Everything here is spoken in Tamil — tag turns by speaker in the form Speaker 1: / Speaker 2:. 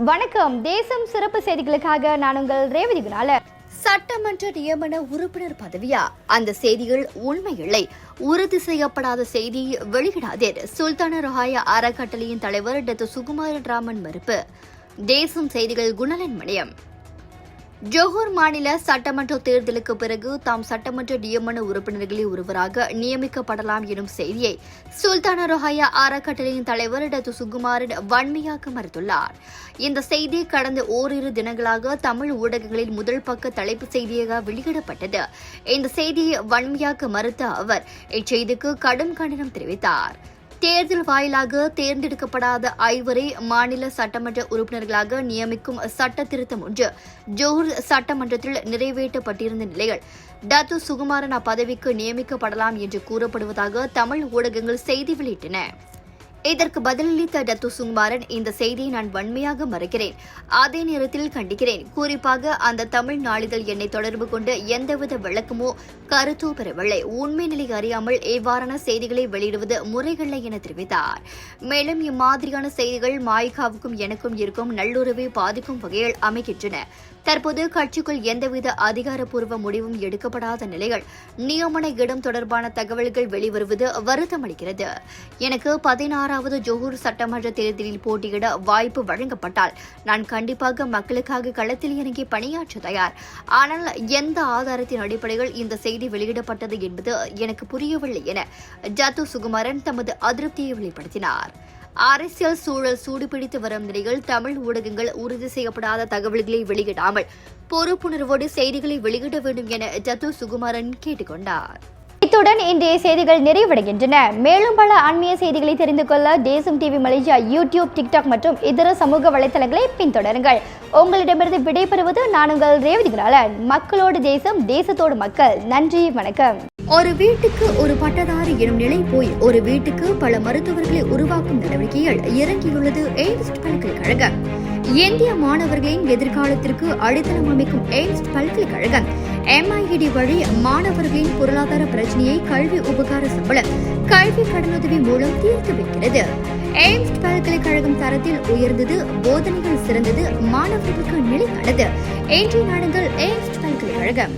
Speaker 1: வணக்கம். தேசம் சிறப்பு செய்திகளுக்காக நான் உங்கள் ரேவதி குணால.
Speaker 2: சட்டமன்ற நியமன உறுப்பினர் பதவியா? அந்த செய்திகள் உண்மையில்லை. உறுதி செய்யப்படாத செய்தியை வெளியிடாதீர். சுல்தான ரொஹாயா அறக்கட்டளையின் தலைவர் டாக்டர் சுகுமாரன் ராமன் மறுப்பு. தேசம் செய்திகள் குணலன் மணியம். ஜோஹர் மாநில சட்டமன்ற தேர்தலுக்கு பிறகு தாம் சட்டமன்ற நியமன உறுப்பினர்களில் ஒருவராக நியமிக்கப்படலாம் எனும் செய்தியை சுல்தான ரொஹாயா அறக்கட்டளையின் தலைவர் டாக்டர் சுகுமாரன் வன்மையாக மறுத்துள்ளார். இந்த செய்தி கடந்த ஓரிரு தினங்களாக தமிழ் ஊடகங்களில் முதல் பக்க தலைப்பு செய்தியாக வெளியிடப்பட்டது. இந்த செய்தியை வன்மையாக மறுத்த அவர் இச்செய்திக்கு கடும் கண்டனம் தெரிவித்தார். தேர்தல் வாயிலாக தேர்ந்தெடுக்கப்படாத 5 மாநில சட்டமன்ற உறுப்பினர்களாக நியமிக்கும் சட்ட திருத்தம் ஒன்று ஜோஹர் சட்டமன்றத்தில் நிறைவேற்றப்பட்டிருந்த நிலையில் டாக்டர் சுகுமாரன் அப்பதவிக்கு நியமிக்கப்படலாம் என்று கூறப்படுவதாக தமிழ் ஊடகங்கள் செய்தி வெளியிட்டன. இதற்கு பதிலளித்த டாக்டர் சுகுமாரன், இந்த செய்தியை நான் வன்மையாக மறுக்கிறேன், அதே நேரத்தில் கண்டிக்கிறேன். குறிப்பாக அந்த தமிழ் நாளிதழ் என்னை தொடர்பு கொண்டு எந்தவித விளக்கமோ கருத்தோ பெறவில்லை. உண்மை நிலை அறியாமல் இவ்வாறான செய்திகளை வெளியிடுவது முறைகளை என தெரிவித்தார். மேலும் இம்மாதிரியான செய்திகள் மாய்காவுக்கும் எனக்கும் இருக்கும் நல்லுறவை பாதிக்கும் வகையில் அமைகின்றன. தற்போது கட்சிக்குள் எந்தவித அதிகாரப்பூர்வ முடிவும் எடுக்கப்படாத நிலையில் நியமன இடம் தொடர்பான தகவல்கள் வெளிவருவது வருத்தமளிக்கிறது. எனக்கு 16வது ஜோஹர் சட்டமன்ற தேர்தலில் போட்டியிட வாய்ப்பு வழங்கப்பட்டால் நான் கண்டிப்பாக மக்களுக்காக களத்தில் இறங்கி பணியாற்ற தயார். ஆனால் எந்த ஆதாரத்தின் அடிப்படையில் இந்த செய்தி வெளியிடப்பட்டது என்பது எனக்கு புரியவில்லை என டாக்டர் சுகுமாரன் தமது அதிருப்தியை வெளிப்படுத்தினார். அரசியல் சூழல் சூடுபிடித்து வரும் நிலையில் தமிழ் ஊடகங்கள் உறுதி செய்யப்படாத தகவல்களை வெளியிடாமல் பொறுப்புணர்வோடு செய்திகளை வெளியிட வேண்டும் என டாக்டர் சுகுமாரன் கேட்டுக் கொண்டார்.
Speaker 1: இத்துடன் இன்றைய செய்திகள் நிறைவடைகின்றன. மேலும் பல ஆன்மீக செய்திகளை தெரிந்து கொள்ள தேசம் டிவி மலேசியா யூடியூப், டிக்டாக் மற்றும் இதர சமூக வலைதளங்களை பின்தொடருங்கள். உங்களிடமிருந்து விடைபெறுவது நான் உங்கள் ரேவதி குணாலன். மக்களோடு தேசம், தேசத்தோடு மக்கள். நன்றி, வணக்கம்.
Speaker 2: ஒரு வீட்டுக்கு ஒரு பட்டதாரி எனும் நிலை போய் ஒரு வீட்டுக்கு பல மருத்துவர்களை உருவாக்கும் நடவடிக்கையில் இறங்கியுள்ளது எய்ம்ஸ் பல்கலைக்கழகம். இந்திய மாணவர்களின் எதிர்காலத்திற்கு அடித்தளம் அமைக்கும் எய்ம்ஸ் பல்கலைக்கழகம் MIED வழி மாணவர்களின் பொருளாதார பிரச்சனையை கல்வி உபகார சம்பளம், கல்வி கடனுதவி மூலம் தீர்த்து வைக்கிறது. எய்ம்ஸ் பல்கலைக்கழகம் தரத்தில் உயர்ந்தது, போதனைகள் சிறந்தது, மாணவர்களுக்கு நிலையானது. இன்றைய நாடுகள் எய்ம்ஸ் பல்கலைக்கழகம்.